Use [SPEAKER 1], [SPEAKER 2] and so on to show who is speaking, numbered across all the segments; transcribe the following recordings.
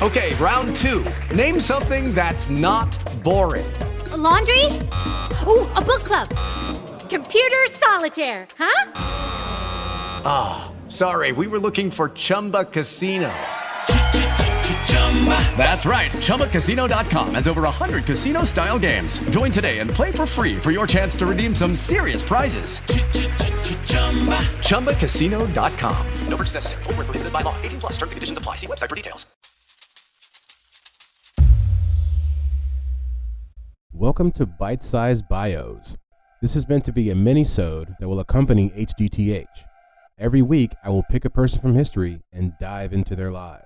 [SPEAKER 1] Okay, round two. Name something that's not boring.
[SPEAKER 2] A laundry? Ooh, a book club. Computer solitaire, huh?
[SPEAKER 1] Ah, sorry, we were looking for Chumba Casino. That's right, ChumbaCasino.com has over 100 casino-style games. Join today and play for free for your chance to redeem some serious prizes. ChumbaCasino.com. No purchase necessary. Void where prohibited by law. 18 plus. Terms and conditions apply. See website for details.
[SPEAKER 3] Welcome to Bite Size Bios. This is meant to be a mini-sode that will accompany HDTH. Every week, I will pick a person from history and dive into their lives.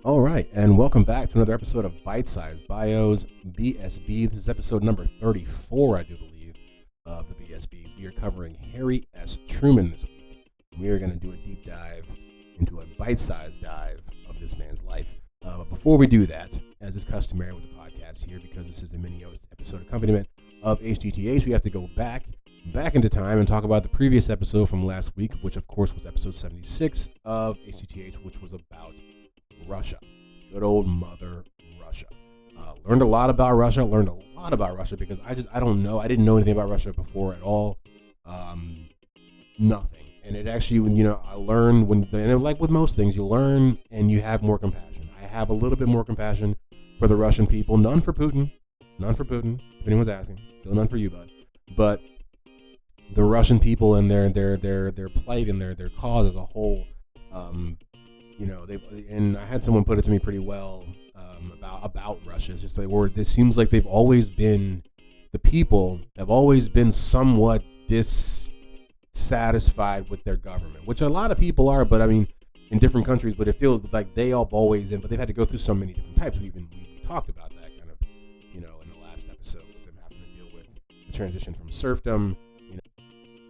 [SPEAKER 3] All right, and welcome back to another episode of Bite Size Bios, BSB. This is episode number 34, I do believe, of the BSBs. We are covering Harry S. Truman this week. We are going to do a deep dive into a bite-sized dive of this man's life. But before we do that, as is customary with the podcast here, because this is the mini episode accompaniment of HDTH, we have to go back into time and talk about the previous episode from last week, which of course was episode 76 of HDTH, which was about Russia. Good old mother Russia. Learned a lot about Russia because I don't know. I didn't know anything about Russia before at all. Nothing. And it actually, I learned and like with most things, you learn and you have more compassion. I have a little bit more compassion for the Russian people. None for Putin. If anyone's asking, still none for you, bud. But the Russian people and their plight and their cause as a whole. And I had someone put it to me pretty well about Russia. It's just like, this seems like they've always been, the people have always been somewhat dissatisfied with their government, which a lot of people are, but I mean, in different countries, but it feels like they have always been, but they've had to go through so many different types. We talked about that kind of, in the last episode with them having to deal with the transition from serfdom,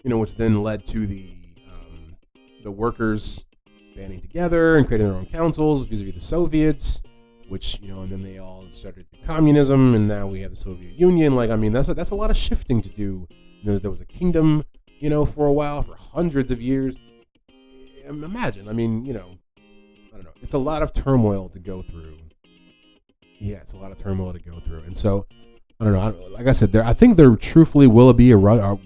[SPEAKER 3] which then led to the workers banding together and creating their own councils vis-a-vis the Soviets, which, and then they all started communism, and now we have the Soviet Union. That's a lot of shifting to do. There was a kingdom, for a while, for hundreds of years. Imagine, I don't know. It's a lot of turmoil to go through. Yeah, it's a lot of turmoil to go through. And so, I don't know. Like I said, I think there truthfully will be a Russia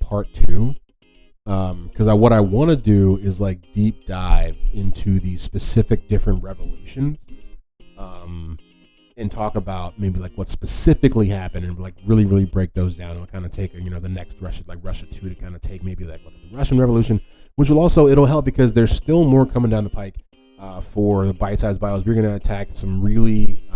[SPEAKER 3] part 2. Because what I want to do is like deep dive into the specific different revolutions, and talk about maybe like what specifically happened and like really, really break those down and kind of take, the next Russia, like Russia 2, to kind of take maybe like look at the Russian Revolution, which it'll help because there's still more coming down the pike, for the bite-sized bios. We're going to attack some really,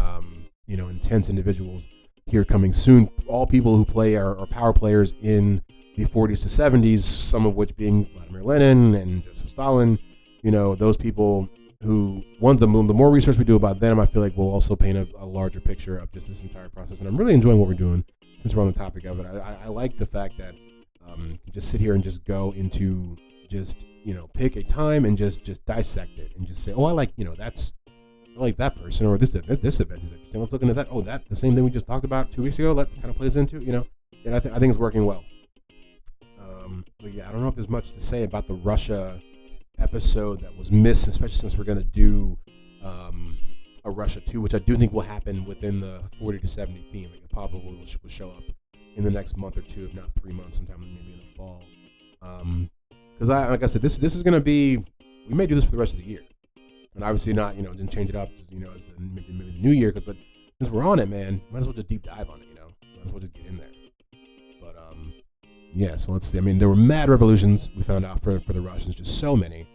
[SPEAKER 3] intense individuals here coming soon. All people who play are power players in the 40s to 70s, some of which being Vladimir Lenin and Joseph Stalin. Those people who, the more research we do about them, I feel like we'll also paint a larger picture of just this entire process. And I'm really enjoying what we're doing since we're on the topic of it. I like the fact that just sit here and just go into just, pick a time and just dissect it and just say, oh, I like that person, or this event is interesting. Let's look into that. Oh, that's the same thing we just talked about 2 weeks ago. That kind of plays into, and I think it's working well. But yeah, I don't know if there's much to say about the Russia episode that was missed, especially since we're going to do a Russia 2, which I do think will happen within the 40 to 70 theme. Like it probably will show up in the next month or two, if not 3 months, sometime maybe in the fall. Because like I said, this is going to be, we may do this for the rest of the year. And obviously not, didn't change it up, as maybe the new year. But since we're on it, man, might as well just deep dive on it, Might as well just get in there. But, yeah, so let's see. There were mad revolutions, we found out, for the Russians, just so many.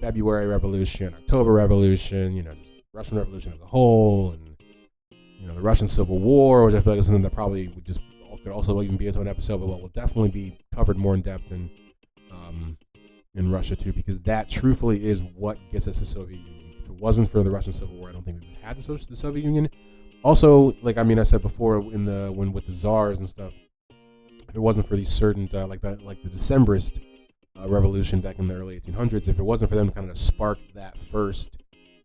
[SPEAKER 3] February Revolution, October Revolution, just Russian Revolution as a whole, and, the Russian Civil War, which I feel like is something that probably could also even be its own episode, but will definitely be covered more in depth in Russia too, because that truthfully is what gets us the Soviet Union. If it wasn't for the Russian Civil War, I don't think we would have the Soviet Union. Also, I said before, when with the czars and stuff, if it wasn't for these certain like the Decembrist revolution back in the early 1800s, if it wasn't for them to kind of spark that first,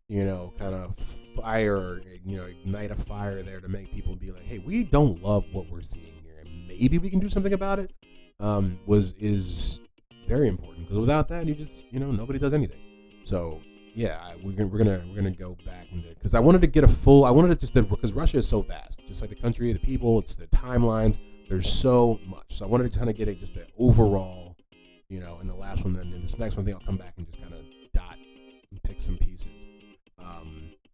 [SPEAKER 3] kind of fire, ignite a fire there to make people be like, hey, we don't love what we're seeing here, and maybe we can do something about it, is very important, because without that, you just, nobody does anything. So yeah, we're gonna go back into, because I wanted to get because Russia is so vast, just like the country, the people, it's the timelines. There's so much. So I wanted to kind of get just an overall, in the last one, and then this next one, I think I'll come back and just kind of dot and pick some pieces.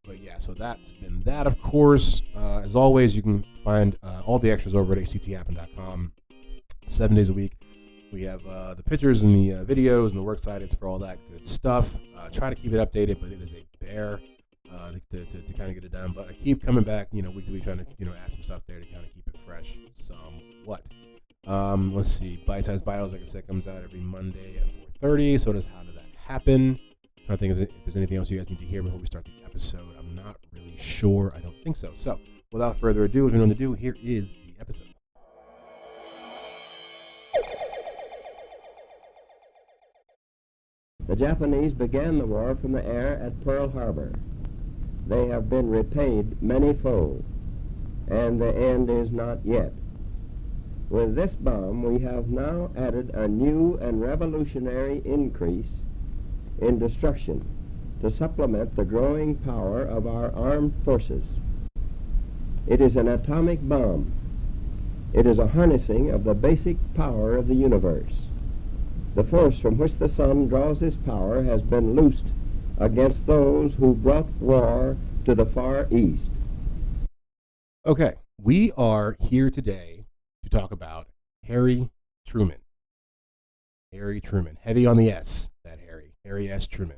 [SPEAKER 3] But yeah, so that's been that. Of course, as always, you can find all the extras over at htthappen.com 7 days a week. We have the pictures and the videos and the works site. It's for all that good stuff. Try to keep it updated, but it is a bear to kind of get it done. But I keep coming back, weekly, trying to, add some stuff there to kind of keep it fresh somewhat. Let's see. Bite-sized Bios, like I said, comes out every Monday at 4:30. So does How Did That Happen? I think if there's anything else you guys need to hear before we start the episode. I'm not really sure. I don't think so. So without further ado, as we know to do, here is the episode.
[SPEAKER 4] The Japanese began the war from the air at Pearl Harbor. They have been repaid many-fold, and the end is not yet. With this bomb, we have now added a new and revolutionary increase in destruction to supplement the growing power of our armed forces. It is an atomic bomb. It is a harnessing of the basic power of the universe. The force from which the sun draws his power has been loosed against those who brought war to the Far East.
[SPEAKER 3] Okay, we are here today to talk about Harry Truman. Harry Truman, heavy on the S, that Harry S. Truman.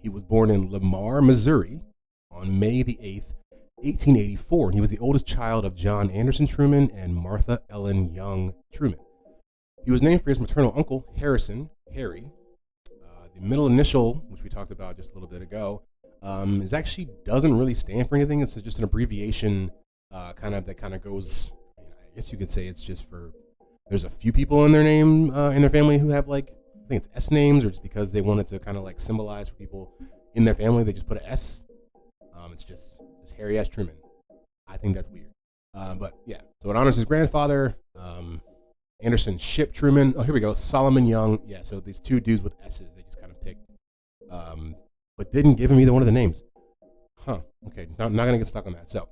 [SPEAKER 3] He was born in Lamar, Missouri on May the 8th, 1884, and he was the oldest child of John Anderson Truman and Martha Ellen Young Truman. He was named for his maternal uncle, Harrison, Harry. The middle initial, which we talked about just a little bit ago, is actually doesn't really stand for anything. It's just an abbreviation that kind of goes, I guess you could say it's just for, there's a few people in their name, in their family who have I think it's S names, or just because they wanted to kind of symbolize for people in their family, they just put an S. It's just Harry S. Truman. I think that's weird. But yeah, so it honors his grandfather, Anderson Ship Truman. Oh, here we go. Solomon Young. Yeah, so these two dudes with S's, they just kind of picked, but didn't give him either one of the names. Huh. Okay, not going to get stuck on that. So,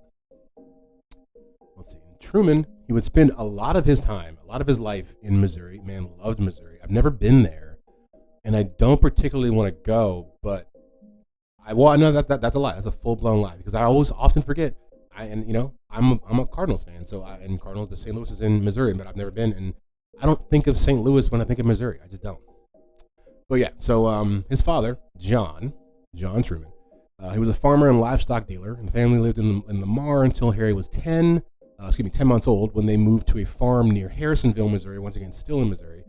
[SPEAKER 3] let's see. Truman, he would spend a lot of his time, a lot of his life in Missouri. Man loved Missouri. I've never been there, and I don't particularly want to go, but I know that's a lie. That's a full-blown lie, because I often forget. I'm a Cardinals fan, and Cardinals, the St. Louis is in Missouri, but I've never been, and I don't think of St. Louis when I think of Missouri. I just don't. But yeah, so his father, John Truman, he was a farmer and livestock dealer, and the family lived in Lamar until Harry was 10 months old, when they moved to a farm near Harrisonville, Missouri, once again still in Missouri.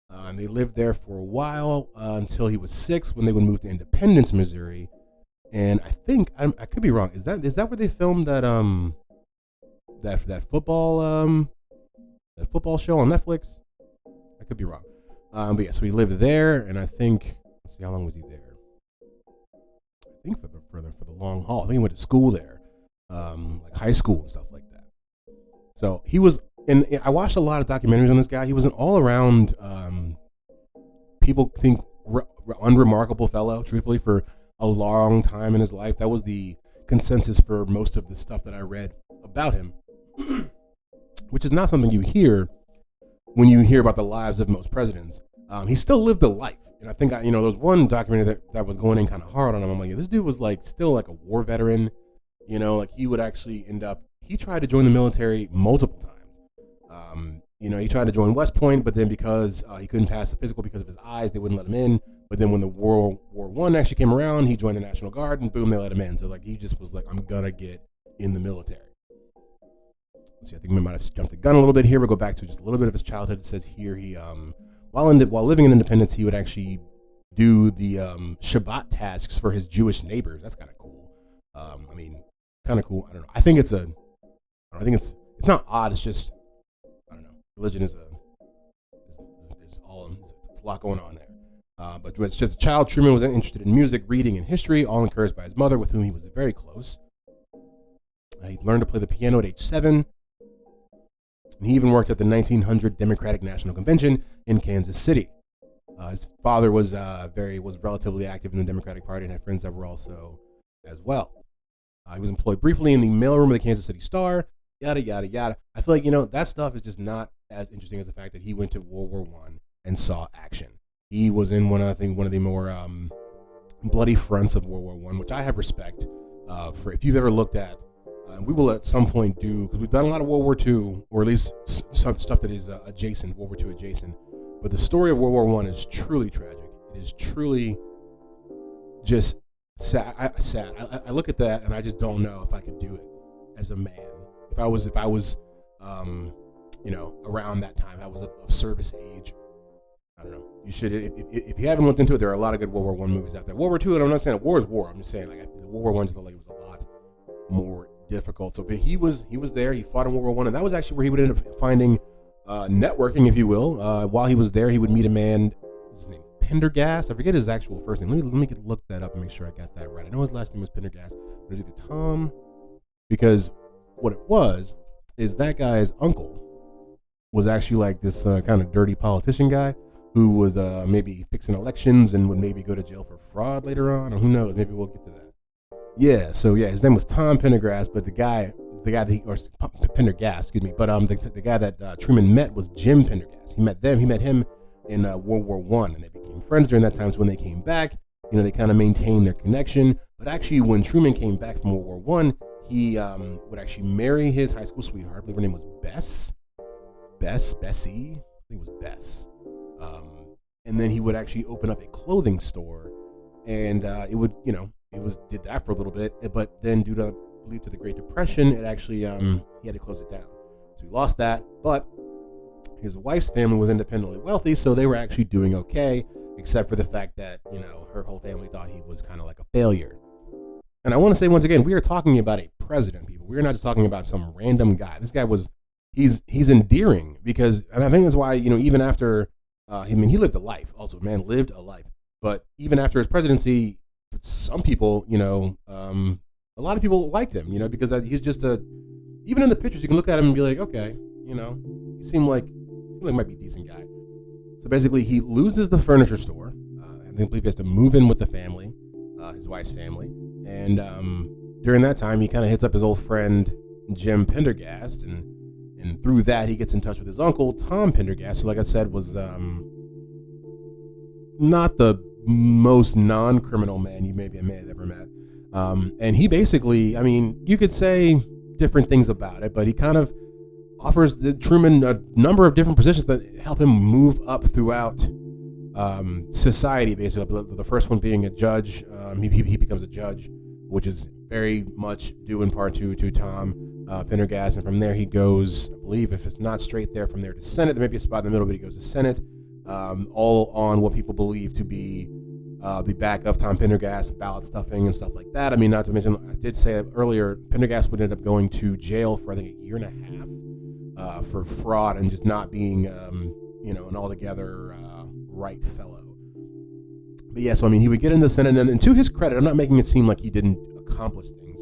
[SPEAKER 3] And they lived there for a while until he was 6, when they would move to Independence, Missouri. And I think I could be wrong. Is that where they filmed that football show on Netflix? I could be wrong. But yeah, so he lived there, and I think, let's see, how long was he there? I think for the long haul. I think he went to school there, like high school and stuff like that. So he was, and I watched a lot of documentaries on this guy. He was an all around, people think unremarkable fellow. Truthfully, for a long time in his life, that was the consensus for most of the stuff that I read about him, which is not something you hear when you hear about the lives of most presidents. He still lived a life, and I think there was one documentary that was going in kind of hard on him. I'm like, this dude was still a war veteran, he would actually end up. He tried to join the military multiple times. He tried to join West Point, but then because he couldn't pass the physical because of his eyes, they wouldn't let him in. But then when the World War I actually came around, he joined the National Guard, and boom, they let him in. So he just was like, I'm gonna get in the military. Let's see, I think we might have jumped the gun a little bit here. We'll go back to just a little bit of his childhood. It says here he, while living in Independence, he would actually do the Shabbat tasks for his Jewish neighbors. That's kind of cool. Kind of cool. I don't know. I think it's not odd. It's just, I don't know. Religion is there's a lot going on there. But it's just, child Truman was interested in music, reading, and history, all encouraged by his mother, with whom he was very close. He learned to play the piano at age 7. And he even worked at the 1900 Democratic National Convention in Kansas City. His father was relatively active in the Democratic Party and had friends that were also as well. He was employed briefly in the mailroom of the Kansas City Star, yada, yada, yada. I feel like, that stuff is just not as interesting as the fact that he went to World War I and saw action. He was in one of the more bloody fronts of World War I, which I have respect for. If you've ever looked at, we will at some point do, because we've done a lot of World War II, or at least some stuff that is adjacent, World War II adjacent. But the story of World War I is truly tragic. It is truly just sad. I look at that and I just don't know if I could do it as a man. If I was, around that time, I was of service age. I don't know. You should, if you haven't looked into it, there are a lot of good World War I movies out there. World War II, and I'm not saying war is war. I'm just saying World War I just looked like it was a lot more difficult. So, but he was there. He fought in World War I, and that was actually where he would end up finding networking, if you will. While he was there, he would meet a man. His name Pendergast. I forget his actual first name. Let me look that up and make sure I got that right. I know his last name was Pendergast, but it was either Tom, because what it was is that guy's uncle was actually like this kind of dirty politician guy who was maybe fixing elections and would maybe go to jail for fraud later on, or who knows? Maybe we'll get to that. Yeah. So yeah, his name was Tom Pendergast, but the guy Pendergast, excuse me, but the guy that Truman met was Jim Pendergast. He met him in World War I, and they became friends during that time. So when they came back, they kind of maintained their connection. But actually, when Truman came back from World War I, he would actually marry his high school sweetheart. I believe her name was Bessie. I think it was Bess. And then he would actually open up a clothing store, and did that for a little bit. But then due to the Great Depression, it actually he had to close it down. So he lost that, but his wife's family was independently wealthy, so they were actually doing okay, except for the fact that her whole family thought he was kind of like a failure. And I want to say once again, we are talking about a president, people. We are not just talking about some random guy. This guy he's endearing, because, and I think that's why even after he lived a life. Also, man lived a life. But even after his presidency, some people, a lot of people liked him, because he's just even in the pictures, you can look at him and be like, okay, he seemed like might be a decent guy. So basically, he loses the furniture store. I believe he has to move in with the family, his wife's family. And during that time, he kind of hits up his old friend, Jim Pendergast, and through that, he gets in touch with his uncle, Tom Pendergast, who, like I said, was not the most non-criminal man you maybe have ever met. And he basically, you could say different things about it, but he kind of offers Truman a number of different positions that help him move up throughout society, basically. The first one being a judge. He becomes a judge, which is very much due in part to Tom Pendergast. And from there he goes, I believe, if it's not straight there, from there to Senate. There may be a spot in the middle, but he goes to Senate, all on what people believe to be the back of Tom Pendergast, ballot stuffing and stuff like that. Not to mention, I did say earlier, Pendergast would end up going to jail for, I think, a year and a half for fraud and just not being, an altogether right fellow. But yeah, so he would get into the Senate, and to his credit, I'm not making it seem like he didn't accomplish things,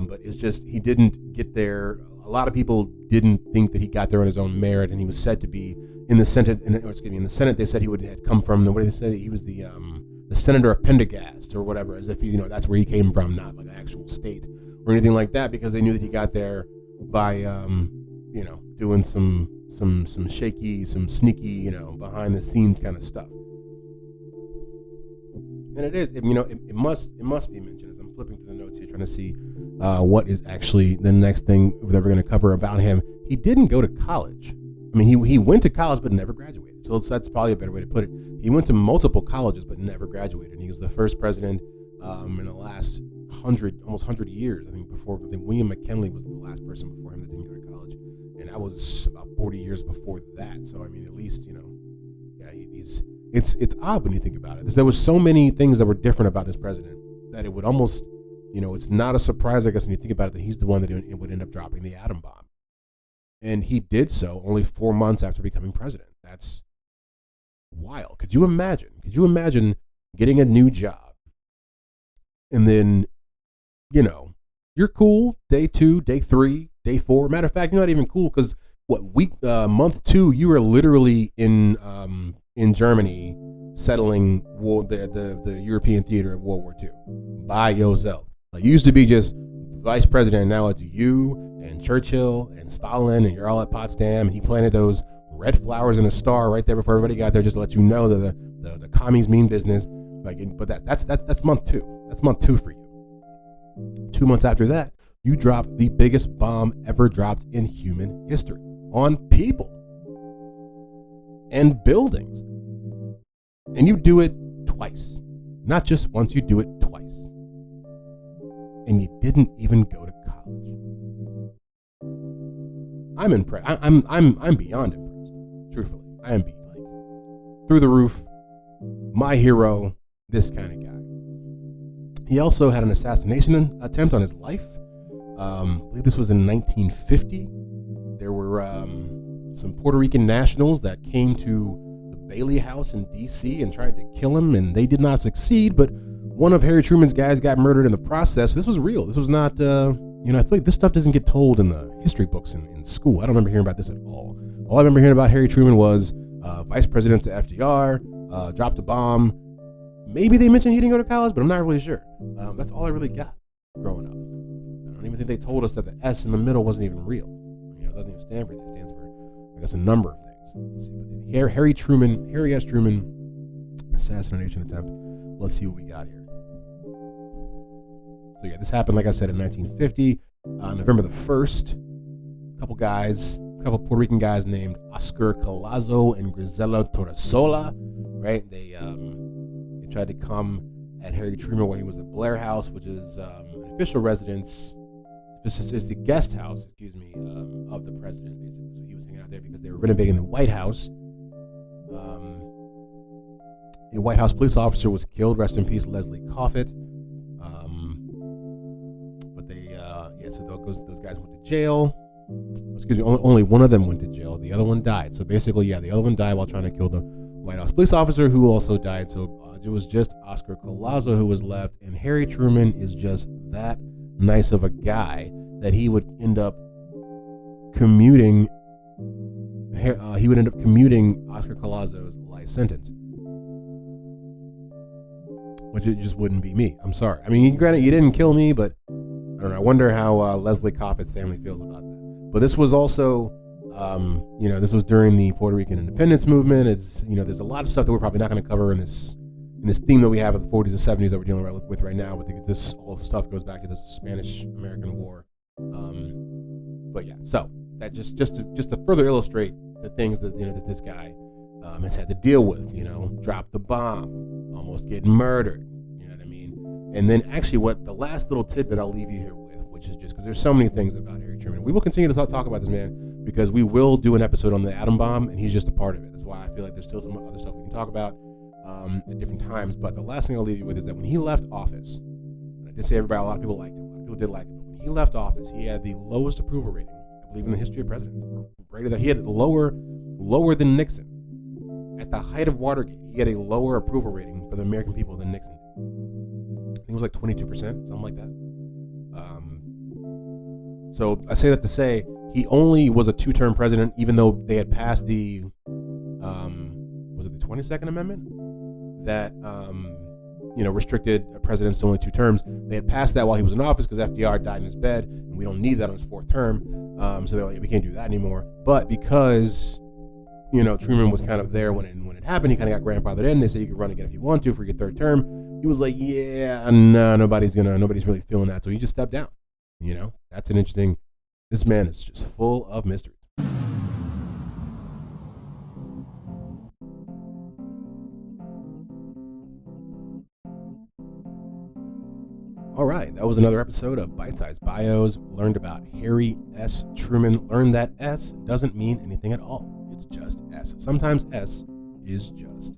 [SPEAKER 3] but it's just he didn't get there. A lot of people didn't think that he got there on his own merit, and he was said to be in the Senate. In the Senate, they said he had come from what did they say? He was the senator of Pendergast or whatever, as if that's where he came from, not like an actual state or anything like that, because they knew that he got there by doing some shaky, some sneaky, behind the scenes kind of stuff. And it must be mentioned as I'm flipping through the notes here, trying to see what is actually the next thing that we're going to cover about him. He didn't go to college. He went to college but never graduated. So that's probably a better way to put it. He went to multiple colleges but never graduated. And he was the first president in the last almost 100 years. I think William McKinley was the last person before him that didn't go to college, and that was about 40 years before that. So at least it's odd when you think about it. There was so many things that were different about this president that it would almost, it's not a surprise, I guess, when you think about it, that he's the one that would end up dropping the atom bomb. And he did so only 4 months after becoming president. That's wild. Could you imagine getting a new job and then, you're cool day 2, day 3, day 4. Matter of fact, you're not even cool because month 2, you were literally in Germany settling the European theater of World War II by yourself. Like, you used to be just vice president, now it's you and Churchill and Stalin, and you're all at Potsdam, and he planted those red flowers and a star right there before everybody got there, just to let you know that the commies mean business. Like, but that's month 2. That's month 2 for you. 2 months after that, you drop the biggest bomb ever dropped in human history on people and buildings. And you do it twice. Not just once, you do it twice. And you didn't even go to college. I'm impressed. I'm beyond impressed. Truthfully. I am through the roof. My hero, this kind of guy. He also had an assassination attempt on his life. I believe this was in 1950. There were some Puerto Rican nationals that came to the Bailey House in D.C. and tried to kill him, and they did not succeed, but one of Harry Truman's guys got murdered in the process. This was real. This was not, I feel like this stuff doesn't get told in the history books in school. I don't remember hearing about this at all. All I remember hearing about Harry Truman was vice president to FDR, dropped a bomb. Maybe they mentioned he didn't go to college, but I'm not really sure. That's all I really got growing up. I don't even think they told us that the S in the middle wasn't even real. It doesn't even stand for anything. It stands for, I guess, a number of things. Let's see. Harry S. Truman, assassination attempt. Let's see what we got here. So yeah, this happened, like I said, in 1950, November the 1st. A couple Puerto Rican guys named Oscar Collazo and Grisela Torresola, right? They tried to come at Harry Truman while he was at Blair House, which is an official residence. This is the guest house, of the president, basically. So he was hanging out there because they were renovating the White House. A White House police officer was killed. Rest in peace, Leslie Coffett. So those guys went to jail. Only one of them went to jail. The other one died. So basically, the other one died while trying to kill the White House police officer, who also died. So it was just Oscar Collazo who was left. And Harry Truman is just that nice of a guy that he would end up commuting. Oscar Collazo's life sentence, which it just wouldn't be me. I'm sorry. I mean, granted, you didn't kill me, but I don't know. I wonder how Leslie Coffett's family feels about that. But this was also, this was during the Puerto Rican independence movement. It's, there's a lot of stuff that we're probably not going to cover in this theme that we have of the 40s and 70s that we're dealing with right now. But this all stuff goes back to the Spanish-American War. But yeah, so that just to further illustrate the things that this guy has had to deal with. Drop the bomb, almost get murdered. And then actually what the last little tidbit I'll leave you here with, which is just because there's so many things about Harry Truman. We will continue to talk about this man because we will do an episode on the atom bomb, and he's just a part of it. That's why I feel like there's still some other stuff we can talk about at different times. But the last thing I'll leave you with is that when he left office, and I did say a lot of people liked him. A lot of people did like him. But when he left office, he had the lowest approval rating, I believe, in the history of presidents. He had lower than Nixon. At the height of Watergate, he had a lower approval rating for the American people than Nixon. I think it was like 22%, something like that. So I say that to say he only was a 2-term president, even though they had passed the, was it the 22nd Amendment that, restricted presidents to only 2 terms. They had passed that while he was in office because FDR died in his bed, and we don't need that on his 4th term. So they're like, we can't do that anymore. But because Truman was kind of there when it happened, he kind of got grandfathered in. They say you can run again if you want to for your 3rd term. He was like, yeah, no, nobody's really feeling that. So he just stepped down. That's an interesting. This man is just full of mystery. All right, that was another episode of Bite Size Bios. We learned about Harry S. Truman. Learned that S doesn't mean anything at all. It's just S. Sometimes S is just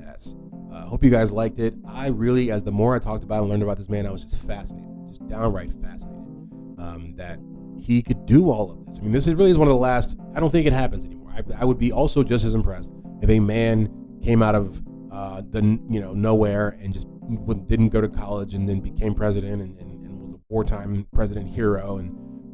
[SPEAKER 3] S. Hope you guys liked it. I really, as the more I talked about and learned about this man, I was just fascinated, just downright fascinated that he could do all of this. I mean, this is one of the last. I don't think it happens anymore. I would be also just as impressed if a man came out of nowhere and just didn't go to college and then became president and was a wartime president hero and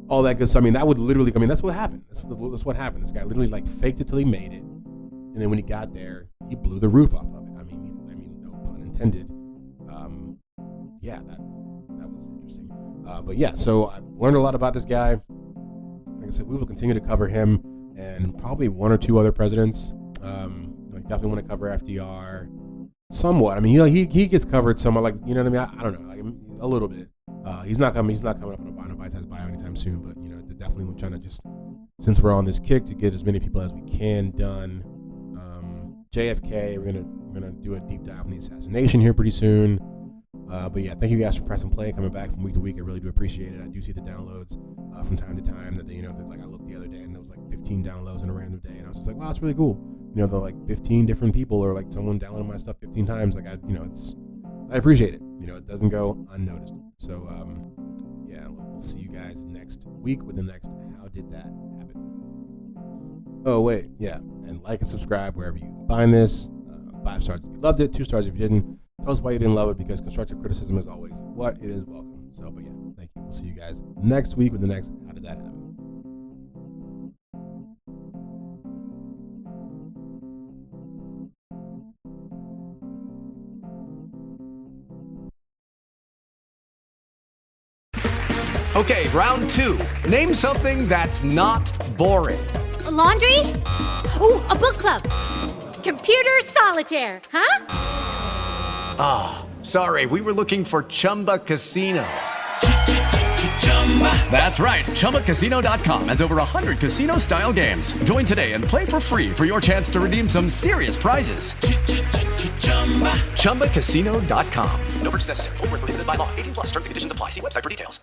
[SPEAKER 3] all that good stuff. I mean, that would literally, I mean, that's what happened. That's what happened. This guy literally like faked it till he made it. And then when he got there, he blew the roof off of it. I mean, no pun intended. Yeah, that was interesting. But yeah, so I learned a lot about this guy. Like I said, we will continue to cover him and probably one or two other presidents. I definitely want to cover FDR somewhat. I mean, you know, he gets covered somewhat, like, you know what I mean? I don't know, like a little bit. He's not coming up on a Bite-sized bio anytime soon, but you know, definitely we're trying to just, since we're on this kick, to get as many people as we can done. JFK, we're gonna do a deep dive on the assassination here pretty soon. But yeah, thank you guys for pressing play, coming back from week to week. I really do appreciate it. I do see the downloads from time to time. That like I looked the other day and there was like 15 downloads in a random day, and I was just like, wow, that's really cool. You know, the like 15 different people, or like someone downloading my stuff 15 times. Like I appreciate it. You know, it doesn't go unnoticed. So yeah, we'll see you guys next week with the next How Did That Happen? Oh wait, yeah, and like and subscribe wherever you find this. 5 stars if you loved it, 2 stars if you didn't. Tell us why you didn't love it, because constructive criticism is always what is welcome. So, but yeah, thank you. We'll see you guys next week with the next How Did That Happen?
[SPEAKER 1] Okay, round 2. Name something that's not boring.
[SPEAKER 2] A laundry? Ooh, a book club. Computer solitaire, huh?
[SPEAKER 1] Sorry, we were looking for Chumba Casino. That's right. ChumbaCasino.com has over 100 casino-style games. Join today and play for free for your chance to redeem some serious prizes. ChumbaCasino.com. No purchase necessary. Void where prohibited by law. 18+ terms and conditions apply. See website for details.